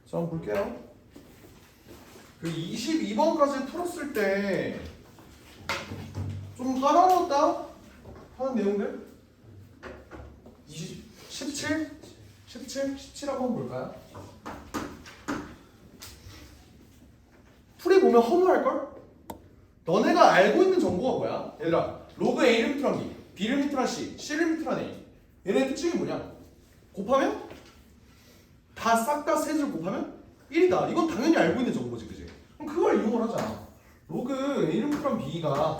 자, 한번 볼게요. 그 22번까지 풀었을 때 좀 까다로웠다 하는 내용들 17 한번 볼까요? 풀이 보면 허무할걸? 너네가 알고 있는 정보가 뭐야? 얘들아, 로그 A를 미트란 B, B를 미트란 C, C를 미트란 A. 얘네 특징이 뭐냐? 곱하면 다 싹 다 셋을 곱하면 1이다. 이건 당연히 알고 있는 정보지, 그지? 그럼 그걸 이용을 하자. 로그 A를 미트란 B가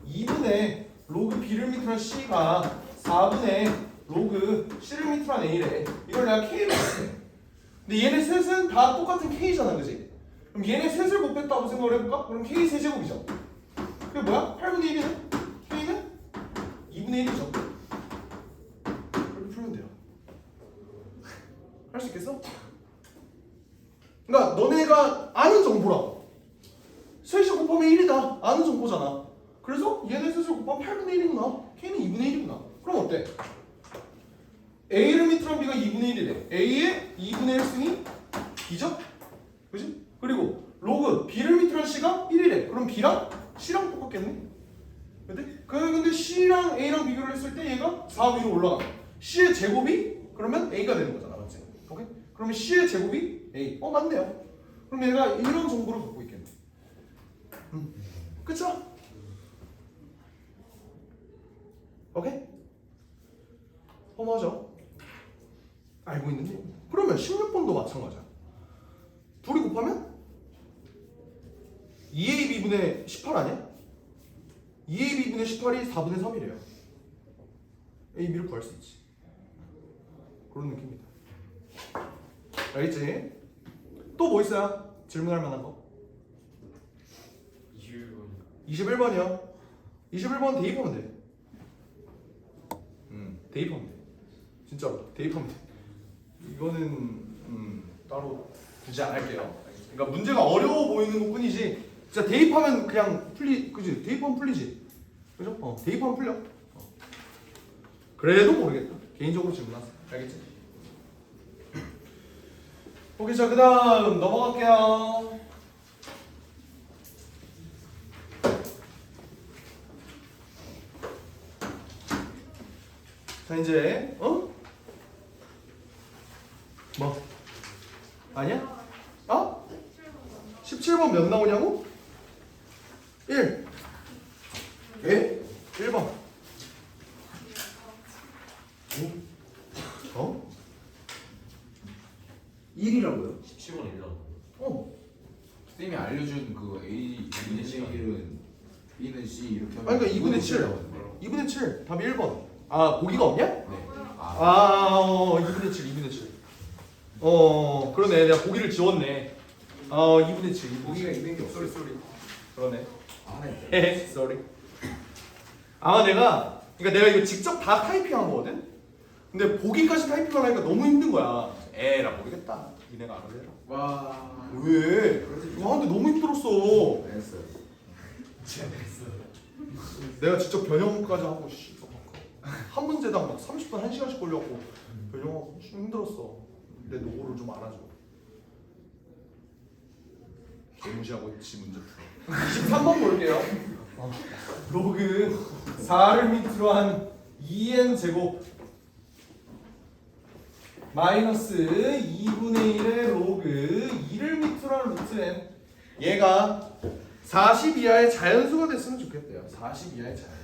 2분의 로그 B를 미트란 C가 4분의 로그 C를 미트란 A래. 이걸 내가 K로 할게. 근데 얘네 셋은 다 똑같은 K잖아, 그지? 그럼 얘네 셋을 곱했다고 생각을 해볼까? 그럼 K 세제곱이죠. 그게 뭐야? 8분의 1이네? K는 2분의 1이죠. 이렇게 풀면 돼요. 할 수 있겠어? 그러니까 너네가 아는 정보라고. 셋이 곱하면 1이다. 아는 정보잖아. 그래서 얘네 셋을 곱하면 8분의 1이구나. K는 2분의 1이구나. 그럼 어때? A를 미트란 B가 2분의 1이래. A의 2분의 1승이 B죠? 그지? 그리고 로그 B를 미트란 C가 1이래. 그럼 B랑 C랑 똑같겠네? 근데 C랑 A랑 비교를 했을 때 얘가 4 위로 올라가. C의 제곱이 그러면 A가 되는 거잖아. 맞지? 오케이? 그러면 C의 제곱이 A. 맞네요. 그럼 얘가 이런 정보를 갖고 있겠네. 그쵸? 오케이? 허무하죠? 알고 있는데 그러면 16번도 마찬가지야. 둘이 곱하면 2AB분의 18 아니야? 2AB분의 18이 4분의 3이래요. AB를 구할 수 있지. 그런 느낌입니다. 알겠지? 또 뭐 있어요? 질문할 만한 거? 21번이요. 21번 대입하면 돼. 대입하면 돼. 진짜로 대입하면 돼. 이거는 따로 굳이 안 할게요. 그러니까 문제가 어려워 보이는 것뿐이지. 진짜 대입하면 그냥 그지? 대입하면 풀리지. 그죠? 대입하면 풀려. 그래도 모르겠다. 개인적으로 질문하세요. 알겠지? 오케이, 자 그다음 넘어갈게요. 자 이제 뭐? 아니야? 17번 몇 나오냐고? 1. 예? 1번. 1이라고요? 17번 1번. 쌤이 알려준 그 A, B는 C, 1은 B는 C 이렇게 하면 아니 그러니까 2분의 7. 2분의 7. 답이 1번. 보기가 없냐? 네. 2분의 7, 2분의 7. 그러네. 내가 보기를 지웠네. 2분의 7. 보기가 있는 게 없어요. 쏘리. 그러네. 네. 쏘리. 그러니까 내가 이거 직접 다 타이핑한 거거든? 근데 보기까지 타이핑을 하니까 너무 힘든 거야. 에라 모르겠다. 니네가 알아서 해라. 와. 왜? 근데 너무 힘들었어. 됐어요. 내가 직접 변형까지 하고 한 문제당 막 30분 1시간씩 걸려갖고 변형하고 힘들었어. 내 노고를 좀 알아줘. 개무시하고 있지 문제 풀어. 23번 볼게요. 로그 4를 밑으로 한 2n 제곱 마이너스 2분의 1의 로그 2를 밑으로 한 루트 n. 얘가 40 이하의 자연수가 됐으면 좋겠대요. 40 이하의 자연수.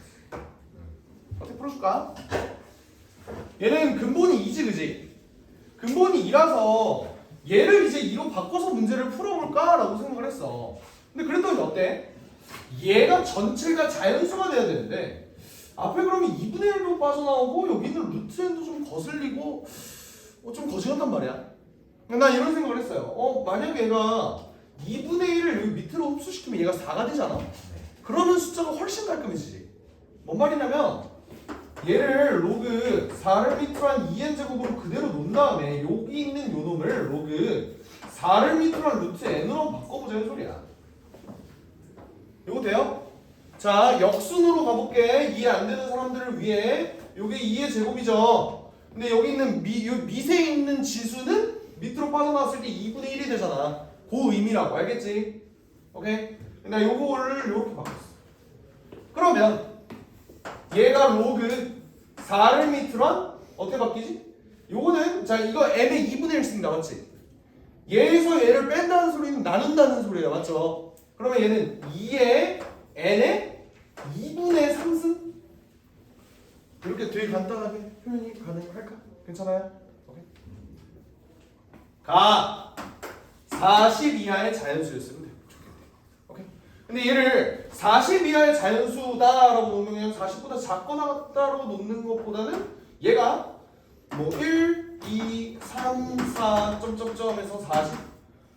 어떻게 풀어줄까? 얘는 근본이 2지, 그지? 근본이 2라서 얘를 이제 2로 바꿔서 문제를 풀어볼까라고 생각을 했어. 근데 그랬더니 어때? 얘가 전체가 자연수가 돼야 되는데 앞에 그러면 2분의 1로 빠져나오고 여기는 루트 n도 좀 거슬리고 좀 거슬렸단 말이야. 난 이런 생각을 했어요. 만약에 얘가 2분의 1을 여기 밑으로 흡수시키면 얘가 4가 되잖아? 그러면 숫자가 훨씬 깔끔해지지. 뭔 말이냐면 얘를 로그 4를 밑으로 한 2n 제곱으로 그대로 놓은 다음에 여기 있는 요 놈을 로그 4를 밑으로 한 루트 n으로 바꿔보자는 소리야. 이거 돼요? 자, 역순으로 가볼게. 이해 안 되는 사람들을 위해. 요게 2의 제곱이죠. 근데 여기 있는 미세에 있는 지수는 밑으로 빠져나왔을 때 2분의 1이 되잖아. 그 의미라고 알겠지? 오케이? 나 요거를 요렇게 바꿨어. 그러면 얘가 로그 4를 밑으로 한 어떻게 바뀌지? 요거는 자 이거 n의 2분의 1 씁니다. 맞지? 얘에서 얘를 뺀다는 소리는 나눈다는 소리야. 맞죠? 그러면 얘는 2의 n의 2분의 3승? 이렇게 되게 간단하게 표현이 가능할까? 괜찮아요? 오케이. 가 40 이하의 자연수였으면 돼. 좋겠네. 오케이. 근데 얘를 40 이하의 자연수다라고 놓으면 그냥 40보다 작거나 같다로 놓는 것보다는 얘가 뭐 1, 2, 3, 4 점점점에서 40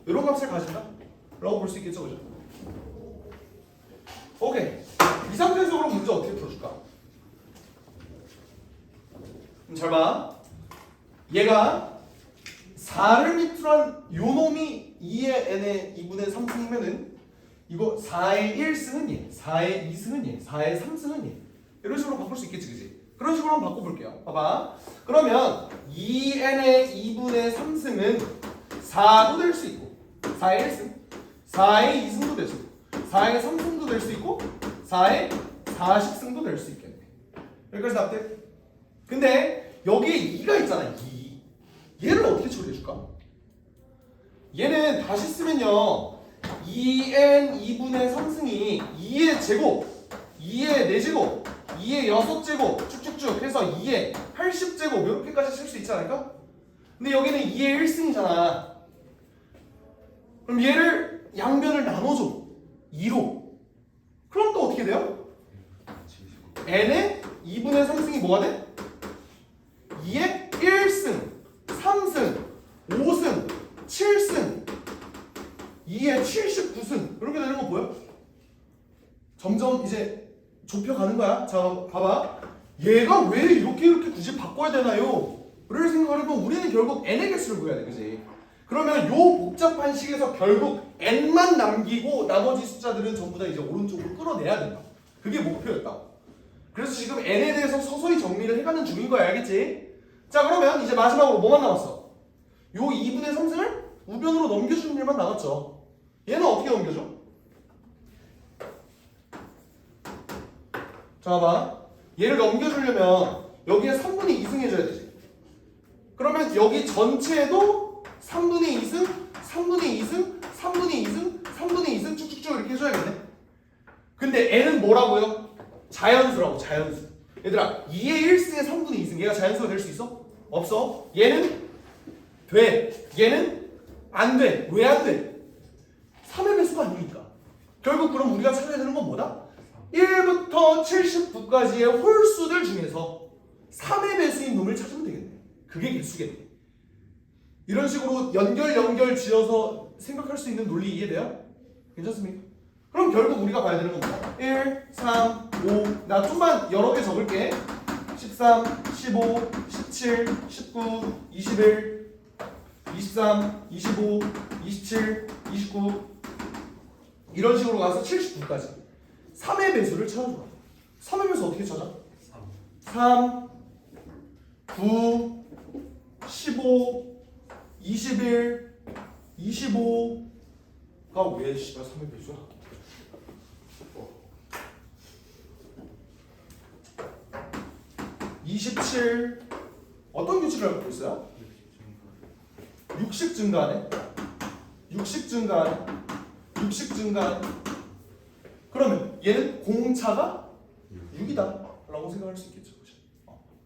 이런 값을 가진다? 라고 볼 수 있겠죠, 그죠? 오케이. 이 상태에서 그럼 문제 어떻게 풀어줄까? 잘 봐. 얘가 4를 밑으로 한 요놈이 2의 n의 2분의 3승이면은 이거 4의 1승은 얘, 4의 2승은 얘, 4의 3승은 얘. 이런 식으로 바꿀 수 있겠지, 그지? 그런 식으로 한번 바꿔볼게요. 봐봐. 그러면 2n의 2분의 3승은 4도 될 수 있고 4의 1승, 4의 2승도 될 수 있고 4의 3승도 될 수 있고 4의 40승도 될 수 있겠네. 여기까지 답돼? 근데 여기에 2가 있잖아. 2. 얘를 어떻게 처리해줄까? 얘는 다시 쓰면요 2n 2분의 3승이 2의 제곱 2의 4제곱 2의 6제곱 쭉쭉쭉 해서 2의 80제곱 이렇게까지 쓸 수 있지 않을까? 근데 여기는 2의 1승이잖아. 그럼 얘를 양변을 나눠줘 2로. 그럼 또 어떻게 돼요? n의 2분의 3승이 뭐가 돼? 2의 1승 3승 5승 7승 2의 79승 이렇게 되는 거 보여? 점점 이제 좁혀가는 거야. 자 봐봐. 얘가 왜 이렇게 굳이 바꿔야 되나요? 를 생각을 해보면 우리는 결국 n의 개수를 구해야 돼. 그지? 그러면 요 복잡한 식에서 결국 n만 남기고 나머지 숫자들은 전부 다 이제 오른쪽으로 끌어내야 된다. 그게 목표였다. 그래서 지금 n에 대해서 서서히 정리를 해가는 중인 거야. 알겠지? 자 그러면 이제 마지막으로 뭐만 남았어? 요 2분의 3승을 우변으로 넘겨주는 일만 남았죠. 얘는 어떻게 넘겨줘? 자 봐봐. 얘를 넘겨주려면 여기에 3분의 2승 해줘야 되지. 그러면 여기 전체에도 3분의 2승, 3분의 2승, 3분의 2승, 3분의 2승 쭉쭉쭉 이렇게 해줘야겠네. 근데 n은 뭐라고요? 자연수라고. 자연수. 얘들아 2의 1승에 3분의 2승 얘가 자연수가 될 수 있어? 없어. 얘는 돼. 얘는 안 돼. 왜 안 돼? 3의 배수가 아니니까. 결국 그럼 우리가 찾아야 되는 건 뭐다? 1부터 79까지의 홀수들 중에서 3의 배수인 놈을 찾으면 되겠네. 그게 개수겠네. 이런 식으로 연결 지어서 생각할 수 있는 논리 이해돼요? 괜찮습니까? 그럼 결국 우리가 봐야 되는 건 뭐야? 1, 3, 5 나 좀만 여러 개 적을게. 13, 15, 17, 19, 21 23, 25, 27, 29 이런 식으로 가서 79까지 3의 배수를 찾아줘. 3의 배수 어떻게 찾아? 3, 9, 15, 21, 25가 왜 씨발 3의 배수야? 27 어떤 규칙을 갖고 있어요? 60 증가하네. 60 증가하네. 60 증가하네. 그러면 얘는 공차가 6이다 라고 생각할 수 있겠죠.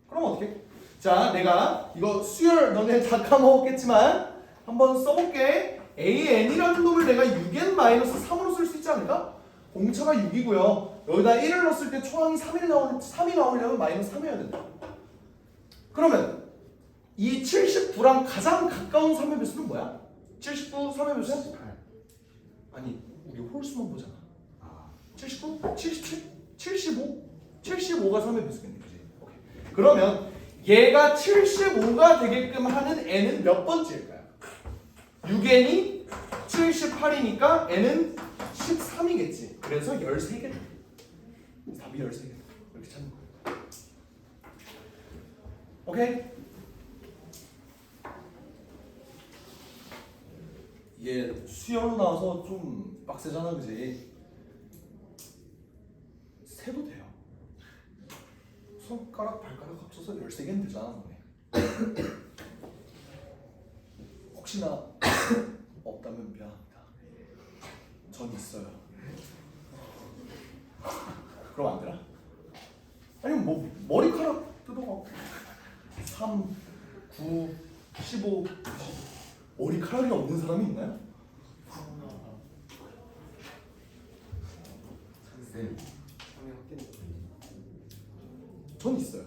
그럼 어떻게? 자 내가 이거 수열 너네 다 까먹었겠지만 한번 써볼게. AN이라는 놈을 내가 6n-3으로 쓸 수 있지 않을까? 공차가 6이고요. 여기다 1을 넣었을 때 초항이 3이 나오려면 마이너스 3이어야 된다. 그러면 이 79랑 가장 가까운 3의 배수는 뭐야? 79 3의 배수야? 18. 아니 우리 홀수만 보잖아. 79? 77? 75? 75가 3의 배수겠네. 그치? 오케이. 그러면 얘가 75가 되게끔 하는 n은 몇 번째일까요? 6n이 78이니까 n은 13이겠지. 그래서 13개. 답이 13개. 이렇게 찾는 거야. 오케이? 얘 수열로 나와서 좀 빡세잖아, 그지? 세도 돼요. 손가락, 발가락 합쳐서 13개는 되잖아, 너네. 혹시나 없다면 미안합니다. 전 있어요. 그럼 안 되나? 아니면 뭐 머리카락 뜯어갖고 3, 9, 15 머리카락이 없는 사람이 있나요? 쌤. 전 있어요.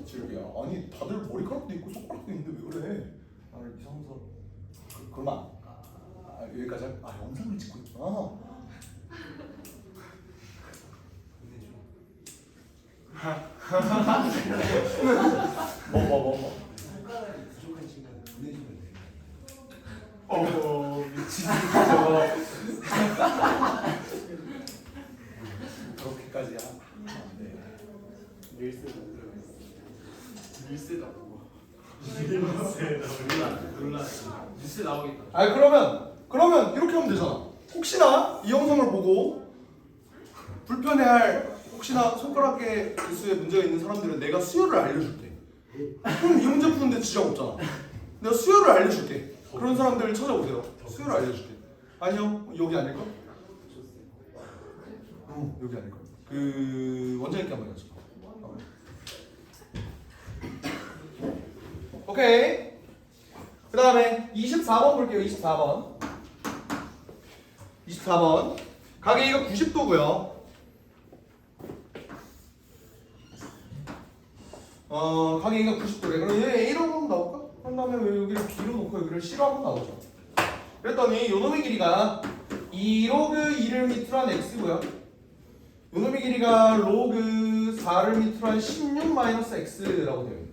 지혁이야, 아니 다들 머리카락도 있고 손가락도 있는데 왜 그래? 나를 이상해서 그러면 여기까지 영상을 찍고 있구나. 뭐. 손가락이 부족한 친구는 보내주면 돼. 미친 그렇게까지 네. 몰라. 뉴스 나오겠다. 그러면 이렇게 하면 되잖아. 혹시나 이 영상을 보고 불편해할 혹시나 손가락의 개수에 문제가 있는 사람들은 내가 수요를 알려줄게. 그럼 이 문제 푸는데 지장 없잖아. 내가 수요를 알려줄게. 그런 사람들 찾아오세요. 수요를 알려줄게. 아니요, 여기 아닐까? 여기 아닐까? 그 원장님께 한번 해줘. 오케이. 그 다음에 24번 볼게요. 24번. 가계가 90도고요. 가계가 90도래. 그럼 얘 A로 한번 나올까? 한 다음에 왜 여기를 B로 놓고 여기를 C로 한번 나오죠. 그랬더니 요놈의 길이가 2로그 2를 밑으로 한 X고요. 요놈의 길이가 로그 4를 밑으로 한 16 마이너스 X라고 되어 있는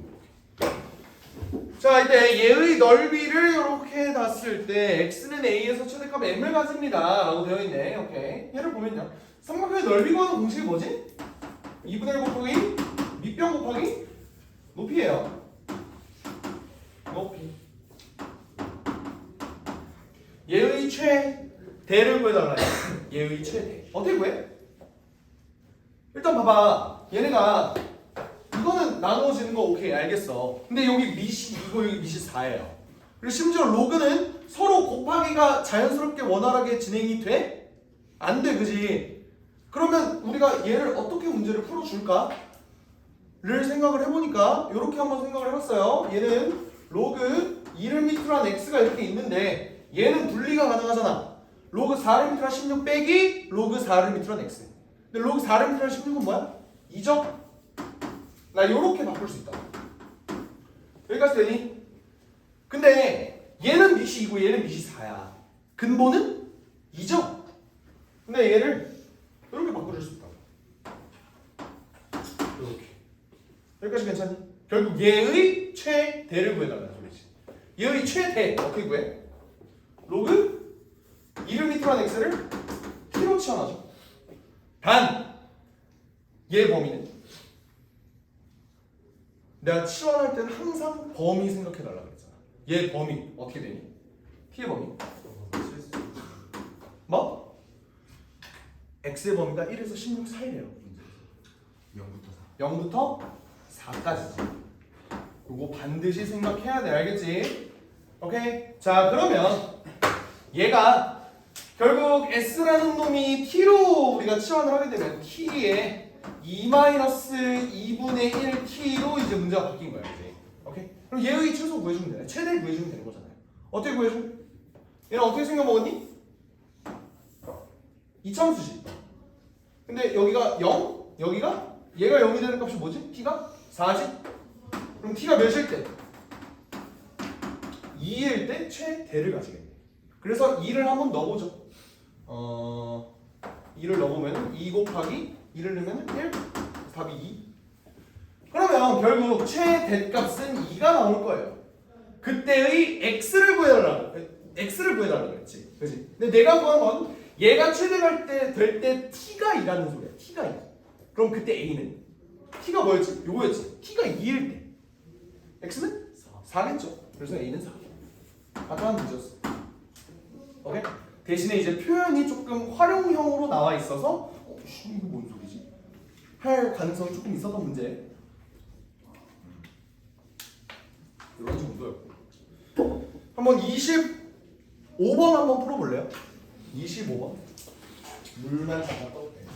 거예요. 자, 이때 얘의 넓이를 이렇게 놨을 때 x는 a에서 최대값 m을 가집니다 라고 되어 있네. 오케이. 얘를 보면요, 삼각형의 넓이 구하는 공식이 뭐지? 2분의 1 곱하기 밑변 곱하기 높이에요. 높이. 얘의 최대를 구해달라. 얘의 최대 어떻게 구해? 일단 봐봐. 얘네가 이거는 나누어지는 거 오케이, 알겠어. 근데 여기 밑이 2고 여기 밑이 4예요. 그리고 심지어 로그는 서로 곱하기가 자연스럽게 원활하게 진행이 돼? 안 돼, 그지? 그러면 우리가 얘를 어떻게 문제를 풀어줄까? 를 생각을 해보니까 이렇게 한번 생각을 해봤어요. 얘는 로그 2를 밑으로 한 x가 이렇게 있는데 얘는 분리가 가능하잖아. 로그 4를 밑으로 한 16 빼기 로그 4를 밑으로 한 x. 근데 로그 4를 밑으로 한 16은 뭐야? 2죠? 나 요렇게 바꿀 수 있다. 여기까지 되니? 근데 얘는 밑이 2고 얘는 밑이 4야. 근본은 2죠? 근데 얘를 이렇게 바꿔줄 수 있다. 이렇게. 여기까지 괜찮니? 결국 얘의 최대를 구해달라는 소리지. 얘의 최대 어떻게 구해? 로그 2를 밑으로 한 x를 t로 치환하죠. 단 얘 범위는 내가 치환할 때는 항상 범위 생각해달라 그랬잖아. 얘 범위 어떻게 되니? t의 범위 뭐? x의 범위가 1에서 16 사이래요. 0부터 4까지. 그거 반드시 생각해야 돼. 알겠지? 오케이? 자, 그러면 얘가 결국 s라는 놈이 t로 우리가 치환을 하게 되면 t에 2-2분의 1t로 이제 문제가 바뀐 거야. 이제. 오케이? 그럼 얘의 최소 구해주면 되네. 최대 구해주면 되는 거잖아요. 어떻게 구해줘? 얘는 어떻게 생겨먹었니? 이차함수지. 근데 여기가 0? 여기가? 얘가 0이 되는 값이 뭐지? t가? 4지? 그럼 t가 몇일 때? 2일 때 최대를 가지겠네. 그래서 2를 한번 넣어보죠. 2를 넣어보면 2 곱하기 2를 넣으면 1? 답이 2. 그러면 결국 최대값은 2가 나올 거예요. 그때의 x를 구해달라고 그랬지. 그치? 근데 내가 구한 건 얘가 최대가 될 때 t가 2라는 소리야. t가 2. 그럼 그때 a는 t가 뭐였지? 요거였지. t가 2일 때 x는 4겠죠. 그래서 a는 4. 아까 한 문제였어. 오케이? 대신에 이제 표현이 조금 활용형으로 나와 있어서 이거 뭔 소리지? 할 가능성이 조금 있었던 문제. 이런 정도였고. 한번 25번 한번 풀어볼래요? 25번. 물만 잠깐 떠올게요.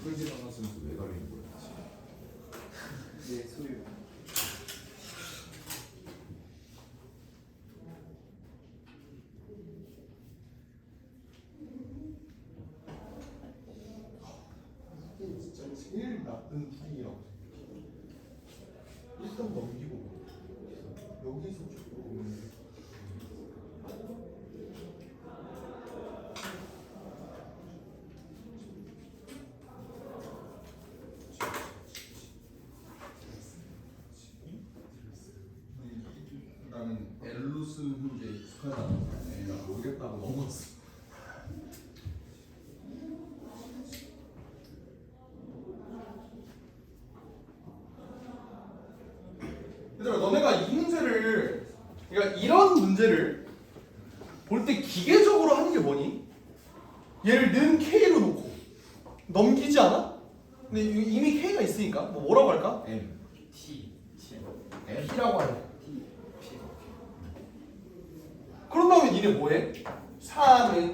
풀지 나갔으면서 왜 가리는 거야? 네, 소유. 이게 진짜 제일 나쁜 풀이라고 생각해. 일단 넘기고 여기서 조금 나는 엘루스 문제 익숙하다. 내가 모르겠다고 넘었어. 얘들아, 너네가 이 문제를, 그러니까 이런 문제를 볼 때 기계적으로 하는 게 뭐니? 얘를 는 K로 놓고 넘기지 않아? 근데 이미 K가 있으니까 뭐라고 할까? M T. P라고 하네. T. P. 그런 다음에 니네 뭐해? 4는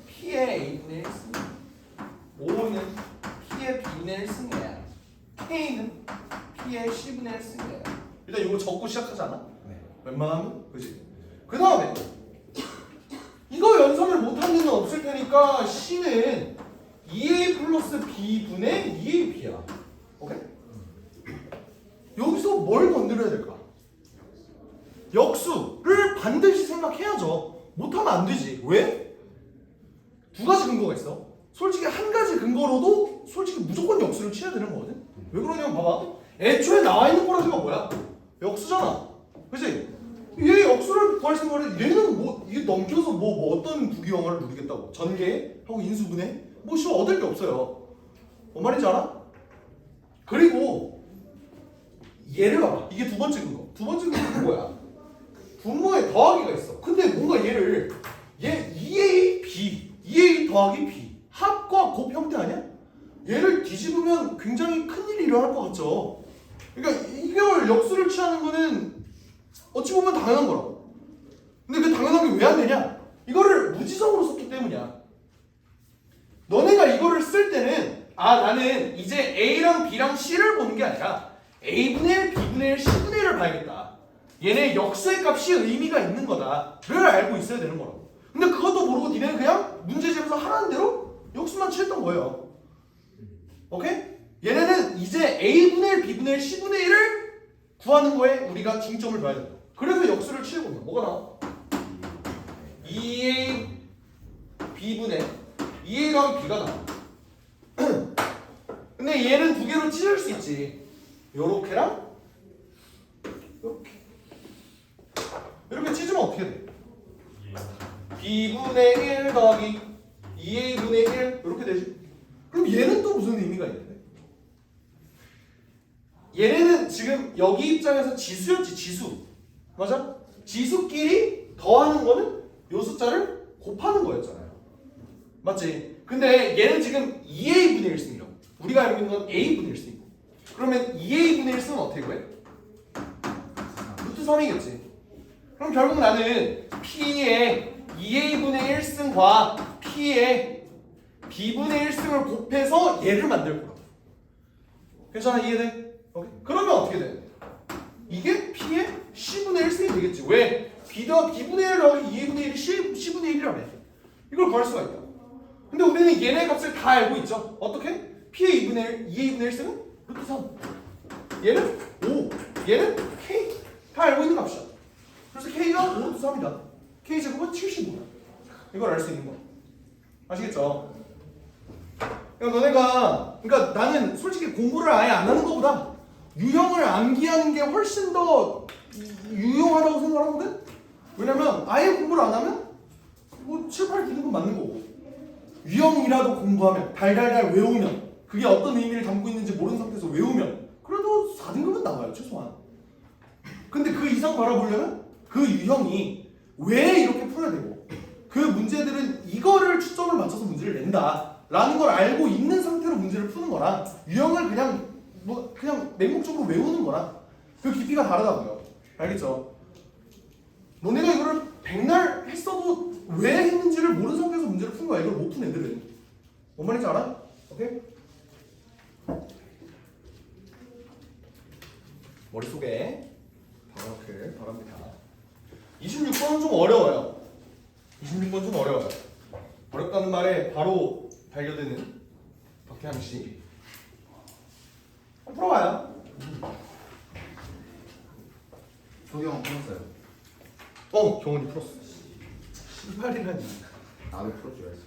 P의 A분의 1승, 5는 P의 B분의 1승이야, K는 P의 C분의 1승이야. 일단 이거 적고 시작하잖아? 네. 웬만하면? 그지? 그 다음에 이거 연산을 못한 일은 없을 테니까 C는 2A 플러스 B분의 2AB야. 오케이? 여기서 뭘 건드려야 될까? 역수를 반드시 생각해야죠. 못하면 안 되지. 왜? 두 가지 근거가 있어. 솔직히 한 가지 근거로도 솔직히 무조건 역수를 취해야 되는 거거든. 왜 그러냐면 봐봐. 애초에 나와 있는 꼬라지가 뭐야? 역수잖아. 그치? 얘 역수를 구할 생각을 해. 얘는 뭐 이게 넘겨서 뭐 어떤 부기형을 누리겠다고. 전개하고 인수분해? 뭐 쉬워 얻을 게 없어요. 뭔 말인지 알아? 그리고 얘를 봐봐. 이게 두 번째 근거. 두 번째 근거는 뭐야? 분모에 더하기가 있어. 근데 뭔가 얘를 얘 2A B 2A 더하기 B 합과 곱 형태 아니야? 얘를 뒤집으면 굉장히 큰일이 일어날 것 같죠. 그러니까 이걸 역수를 취하는 거는 어찌 보면 당연한 거라고. 근데 그 당연한 게 왜 안 되냐? 이거를 나는 이제 A랑 B랑 C를 보는 게 아니라 A분의 1, B분의 1, C분의 1을 봐야겠다. 얘네 역수의 값이 의미가 있는 거다를 알고 있어야 되는 거라고. 근데 그것도 모르고 니네는 그냥 문제집에서 하라는 대로 역수만 취했던 거예요. 오케이? 얘네는 이제 A분의 1, B분의 1, C분의 1을 구하는 거에 우리가 중점을 둬야 된다. 그래서 역수를 취해본 거야. 뭐가 나와? 2A B분의 2A 더하기 B가 나와. 근데 얘는 두 개로 찢을 수 있지. 요렇게랑 요렇게. 이렇게 찢으면 어떻게 돼? B분의 1 더하기 2A분의 1 이렇게 되지. 그럼 얘는 또 무슨 의미가 있는데? 얘네는 지금 여기 입장에서 지수였지. 지수 맞아? 지수끼리 더하는 거는 요 숫자를 곱하는 거였잖아요. 맞지? 근데 얘는 지금 2A분의 1승이라고. 우리가 알고 있는 건 A분의 1승이고. 그러면 2A분의 1승은 어떻게 구해? 루트 3이겠지. 그럼 결국 나는 P의 2A분의 1승과 P의 B분의 1승을 곱해서 얘를 만들 거라고. 괜찮아? 이해돼? 오케이. 그러면 어떻게 돼? 이게 P의 C분의 1승이 되겠지. 왜? B가 B분의 1 더하기 2A분의 1이 C분의 1이라며. 이걸 구할 수가 있다. 근데 우리는 얘네 값을 다 알고 있죠. 어떻게? P의 2분의 1, 2A분의 1승은 루트 3. 얘는 5. 얘는 K. 다 알고 있는 값이야. 그래서 K가 5 루트 3이다. K 제곱은 75다. 이걸 알 수 있는 거야. 아시겠죠? 그러니까 나는 솔직히 공부를 아예 안 하는 것보다 유형을 암기하는 게 훨씬 더 유용하다고 생각하거든? 왜냐면 아예 공부를 안 하면 뭐 7, 8 드는 건 맞는 거고 유형이라도 공부하면 달달달 외우면 그게 어떤 의미를 담고 있는지 모르는 상태에서 외우면 그래도 4등급은 나와요 최소한. 근데 그 이상 바라보려면 그 유형이 왜 이렇게 풀어야 되고 그 문제들은 이거를 초점을 맞춰서 문제를 낸다 라는 걸 알고 있는 상태로 문제를 푸는 거랑 유형을 그냥 맹목적으로 외우는 거랑 그 깊이가 다르다고요. 알겠죠? 너네가 이거를 백날 했어도 왜 했는지를 모르는 상태에서 문제를 푼 거야. 이걸 못 푼 애들은. 뭔 말인지 알아? 오케이? 머릿속에 박아놓길 바랍니다. 26번은 좀 어려워요. 26번 좀 어려워요. 어렵다는 말에 바로 달려드는 박태양 씨. 풀어봐요. 소경 풀었어요. 경훈이 풀었어. 신발이라니. 나도 풀어줘야지.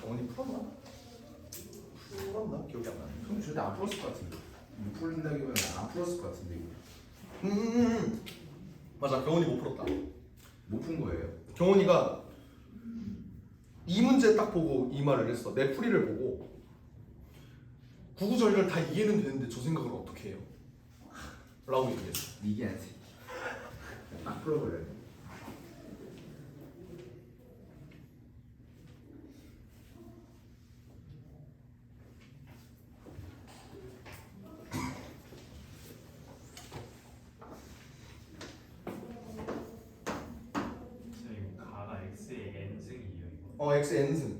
경훈이 풀었나? 기억이 안 나. 형 절대 안 풀었을 것 같은데. 못 풀린다기보다는 안 풀었을 것 같은데 이거. 맞아, 경훈이 못 풀었다. 못 푼 거예요. 경훈이가 이 문제 딱 보고 이 말을 했어. 내 풀이를 보고 구구절절 다 이해는 되는데 저 생각을 어떻게 해요? 라고 얘기했어. 이게 안 돼. 딱 풀어버려야 돼. 선생님 가가 x의 n승이에요 이거. x n승.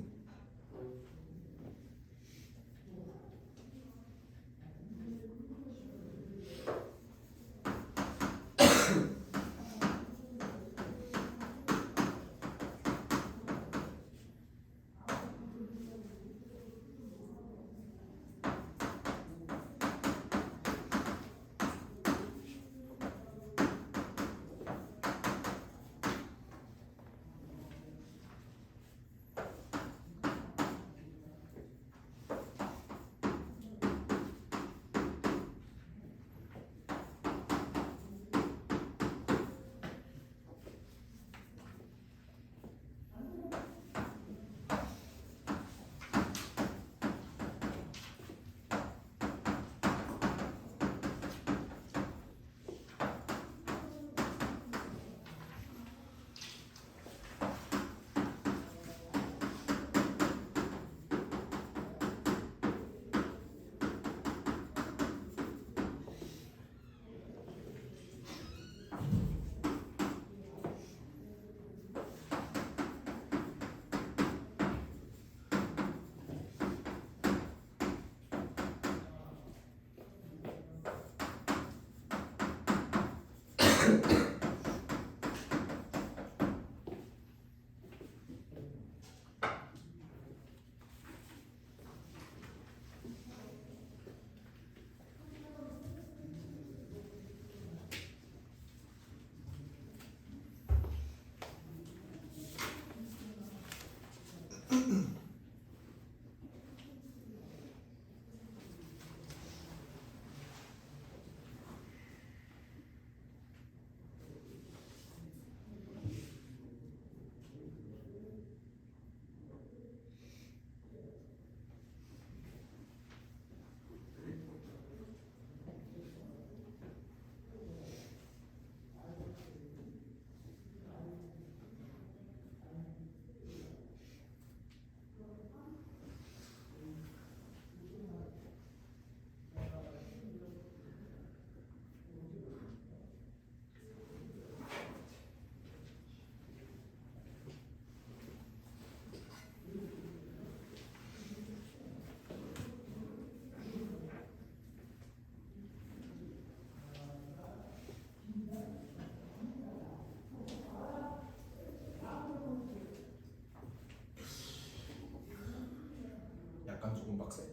약간 조금 빡세.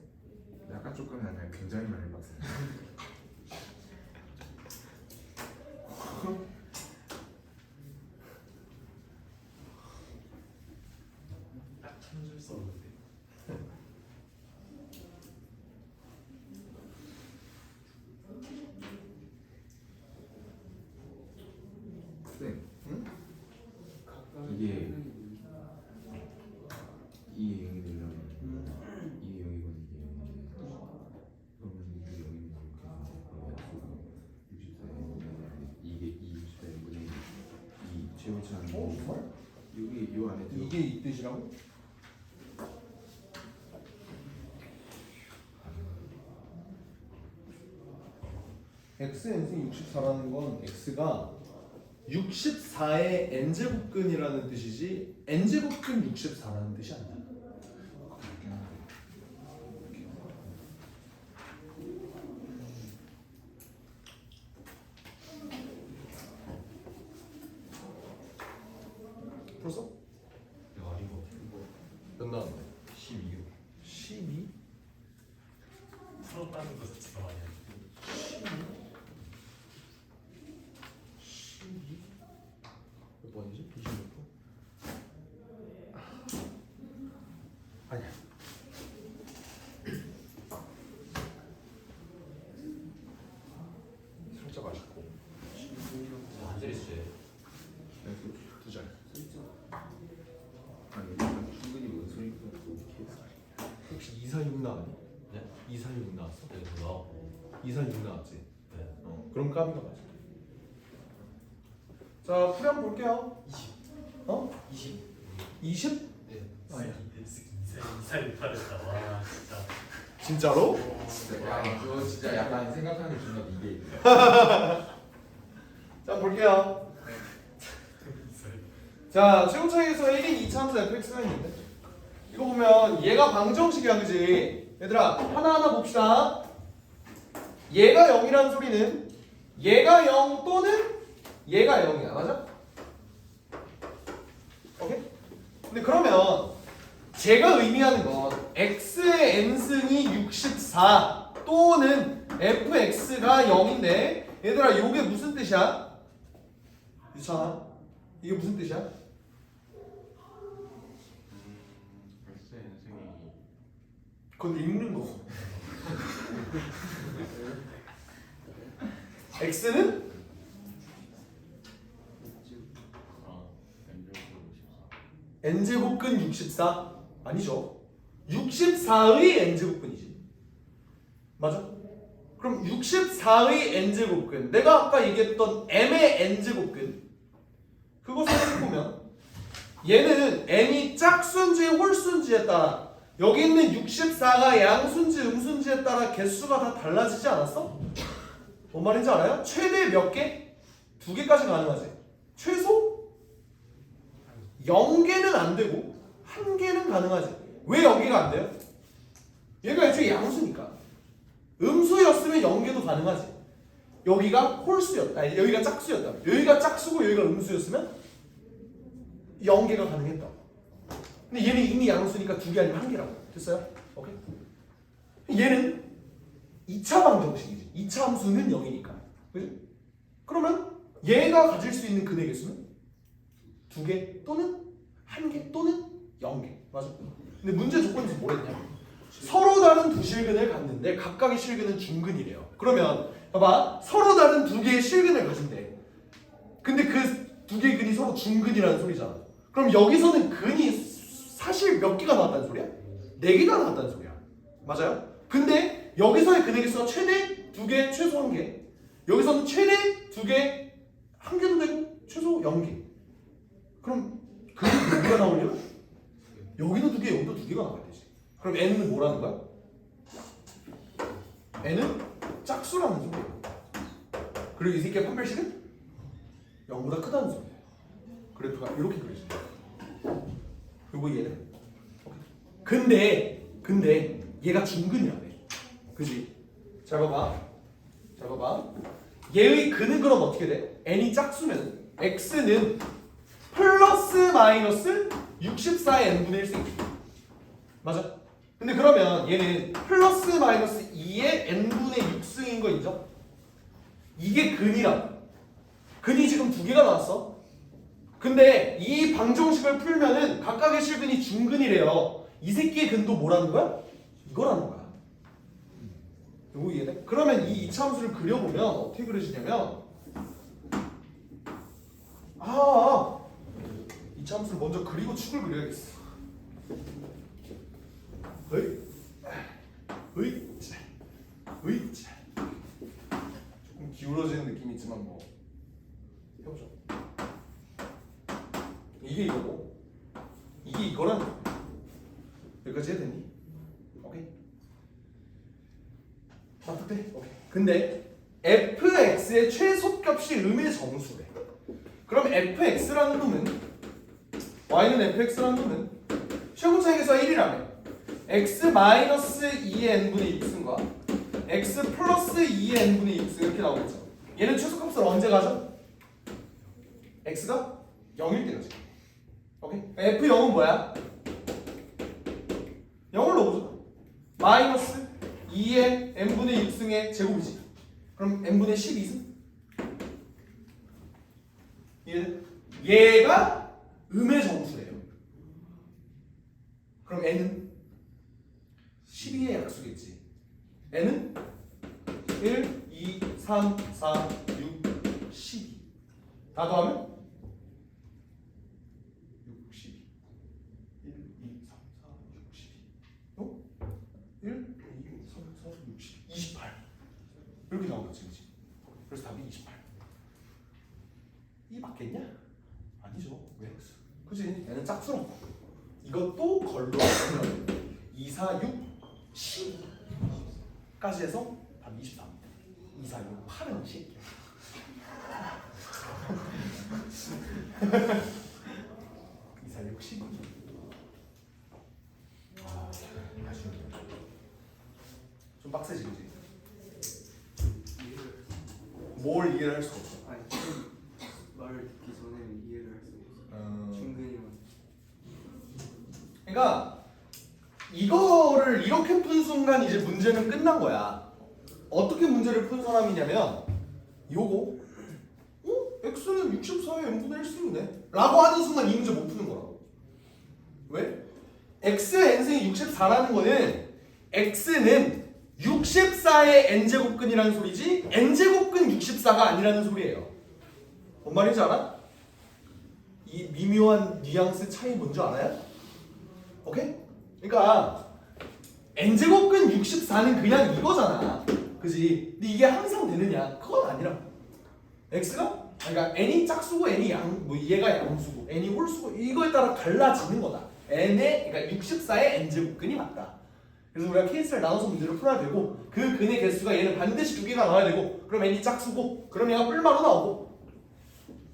약간 조금이 아니라 굉장히 많이 봤어요. 딱 참줄 수 없는데. 네. 응? 이게 이게 0이 되려면 이게 0이건 이게 0인데 그러면 이게 0이면 이렇게 64에 이게 64의 분의 2 최고치는 정말? 여기 요 안에 들어 이게 이 뜻이라고? x n승 64라는 건 x가 64의 n제곱근이라는 뜻이지 n제곱근 64라는 뜻이 아니야. 풀었어? 야 이거 몇 나왔는데? 12요. 12? 풀었다는 거 자체가 많이 안 돼. 12? 몇 번이지? 26번? 아니야. 살짝 아쉽고 안 들었어요. 두 잘. 아니 약간 충분히 뭔 소리가 이렇게 혹시 246 나왔니? 네? 246 나왔어? 여기서 나왔고. 246 나왔지? 네. 그럼 까비가 맞아. 자, 풀이 한번 볼게요. 20. 어? 20? 20? 네. 아니야. 이사를 팔았다. 와 진짜. 진짜로? 진짜 야 그거 진짜 약간 생각하는 중간 이게 있네. 자, 볼게요. 자, 최고차이에서 1인 2차함수 fx가 있는데 이거 보면 얘가 방정식이야, 그지? 얘들아, 하나하나 봅시다. 얘가 0이라는 소리는 얘가 0 또는 얘가 0이야, 맞아? 오케이? 근데 그러면 제가 의미하는 건 x의 n승이 64 또는 fx가 0인데 얘들아, 요게 무슨 뜻이야? 유찬아, 이게 무슨 뜻이야? 그건 읽는 거. x는 n제곱근 64 아니죠? 64의 n제곱근이지. 맞아? 그럼 64의 n제곱근, 내가 아까 얘기했던 m의 n제곱근, 그거 생각해보면 얘는 n이 짝수인지 홀수인지에 따라, 여기 있는 64가 양수인지 음수인지에 따라 개수가 다 달라지지 않았어? 뭔 말인지 알아요? 최대 몇 개? 2개까지 가능하지. 최소 0개는 안 되고 1개는 가능하지. 왜 0개가 안 돼요? 얘가 애초에 양수니까. 음수였으면 0개도 가능하지. 여기가 홀수였다. 아니, 여기가 짝수였다. 여기가 짝수고 여기가 음수였으면 0개가 가능했다. 근데 얘는 이미 양수니까 2개 아니면 1개라고. 됐어요? 오케이? 얘는 2차 방정식이지. 2차 함수는 0이니까. 그지? 그러면 얘가 가질 수 있는 근의 개수는 2개 또는 1개 또는 0개. 맞아? 근데 문제 조건에서 뭐랬냐? 서로 다른 두 실근을 갖는데 각각의 실근은 중근이래요. 그러면 봐봐, 서로 다른 2개의 실근을 가진대. 근데 그 2개의 근이 서로 중근이라는 소리잖아. 그럼 여기서는 근이 사실 몇 개가 나왔다는 소리야? 4개가 나왔다는 소리야. 맞아요? 근데 여기서의 근의 개수가 최대 2개, 최소 1개. 여기서는 최대 2개, 1개도 되고 최소 0개. 그럼 근이 몇 개가 나오려면 여기도 2개, 여기도 2개가 나와야 되지. 그럼 n은 뭐라는 거야? n은 짝수라는 소리야. 그리고 이 새끼의 판별식은 0보다 크다는 소리야. 그래프가 이렇게 그려져. 요거 얘는. 근데 얘가 중근이라네. 그지? 잘 봐봐. 얘의 근은 그럼 어떻게 돼? n이 짝수면 x는 플러스 마이너스 64의 n분의 1승. 맞아? 근데 그러면 얘는 플러스 마이너스 2의 n분의 6승인 거 인정? 이게 근이라고. 근이 지금 2개가 나왔어. 근데 이 방정식을 풀면은 각각의 실근이 중근이래요. 이 새끼의 근도 뭐라는 거야? 이거라는 거야. 이거 이해돼? 그러면 이 이차함수를 그려보면 어떻게 그려지냐면 이차함수를 먼저 그리고 축을 그려야겠어. 조금 기울어지는 느낌이 있지만 뭐 해보죠. 이게 이거고 이게 이거라는 거야. 여기까지 해야 되니? 오케이. 납득돼? 오케이. 근데 fx의 최소값이 음의 정수래. 그럼 fx라는 놈은 y는 fx라는 놈은 최고 차이계수가 1이라며. x 마이너스 2의 n분의 6승과 x 플러스 2의 n분의 6승 이렇게 나오겠죠. 얘는 최소값을 언제 가져? x가 0일 때 가져. 오케이? f0은 뭐야? 0을 넣어보죠. 마이너스 2의 n분의 6승의 제곱이지. 그럼 n분의 12승? 얘가 음의 정수래요. 그럼 n은 12의 약수겠지. n은 1, 2, 3, 4, 6, 12. 다 더하면 6, 12. 1, 2, 3, 4, 6, 12. 1, 2, 3, 4, 6, 12. 28. 이렇게 나오겠지, 그치? 그래서 답이 28. 이 맞겠냐? 아니죠. 왜? 그치? 얘는 짝수라고. 이것도 걸로 하면 2, 4, 6, 10까지 해서 답이 23. 2, 4, 6, 8은 10. 2, 4, 6, 10. 좀 빡세지, 그치? 뭘 이해를 할 수가 없어. 아니 지금 말을 듣기 전에는 이해를 할 수가 없어. 중근이만. 그러니까 이거를 이렇게 푼 순간 이제 문제는 끝난 거야. 어떻게 문제를 푼 사람이냐면 요거 x는 64의 n분의 1승이네 라고 하는 순간 이 문제 못 푸는 거라고. 왜? x의 n승이 64라는 거는 x는 64의 n제곱근이라는 소리지 n제곱근 64가 아니라는 소리예요. 뭔 말인지 알아? 이 미묘한 뉘앙스 차이 뭔지 알아요? 오케이? 그러니까 n제곱근 64는 그냥 이거잖아. 그지? 근데 이게 항상 되느냐? 그건 아니라 x가 그러니까 n이 짝수고 n이 얘가 양수고 n이 홀수고 이거에 따라 달라지는 거다. n의 그러니까 64의 n제곱근이 맞다. 그래서 우리가 케이스를 나눠서 문제를 풀어야 되고 그 근의 개수가 얘는 반드시 2개가 나와야 되고 그럼 n이 짝수고 그럼 얘가 뿔마로 나오고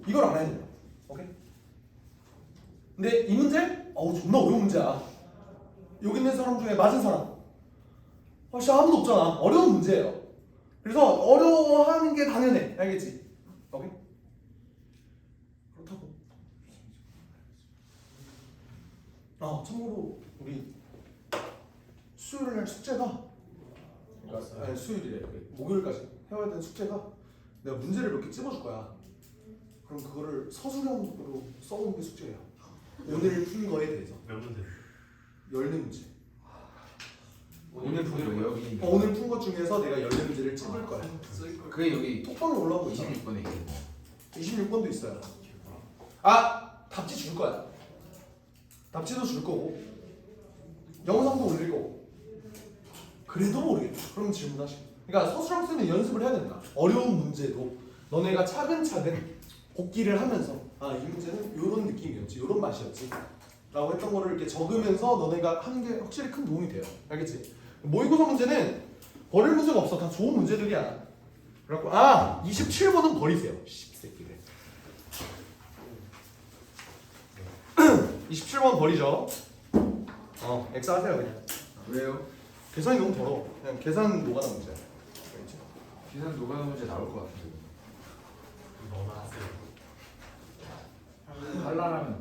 이걸 알아야 된다. 오케이? 근데 이 문제? 존나 어려운 문제야. 여기 있는 사람 중에 맞은 사람 진짜 아무도 없잖아. 어려운 문제예요. 그래서 어려워하는 게 당연해. 알겠지? 오케이? 그렇다고. 참고로 우리 수요일 날 숙제가 아니, 수요일이래. 목요일까지 해야 되는 숙제가 내가 문제를 몇 개 찝어줄 거야. 그럼 그거를 서술형으로 써오는 게 숙제예요. 오늘 푼 거에 대해서 몇 문제? 14문제. 오늘 푼 여기 오늘 푼 것 중에서 내가 14문제를 찝을 거야. 그게 여기 톡방에 올라오고 있어. 26번에 있어. 26번도 있어요. 답지 줄 거야. 답지도 줄 거고 영상도 올릴 거고. 그래도 모르겠다. 그럼 질문하시고. 그러니까 서술형 쓰는 연습을 해야 된다. 어려운 문제도 너네가 차근차근 복기를 하면서 이 문제는 이런 느낌이었지, 이런 맛이었지 라고 했던 거를 이렇게 적으면서 너네가 하는 게 확실히 큰 도움이 돼요. 알겠지? 모의고사 문제는 버릴 문제가 없어. 다 좋은 문제들이야. 그래갖고 27번은 버리세요. 씹새끼들. 27번 버리죠. X 하세요 그냥. 왜요? 계산이 너무 더러워. 그냥 계산 노가다 문제야. 알겠지? 계산 노가다 문제 나올 것 같은데. 너나 하세요. 할라라면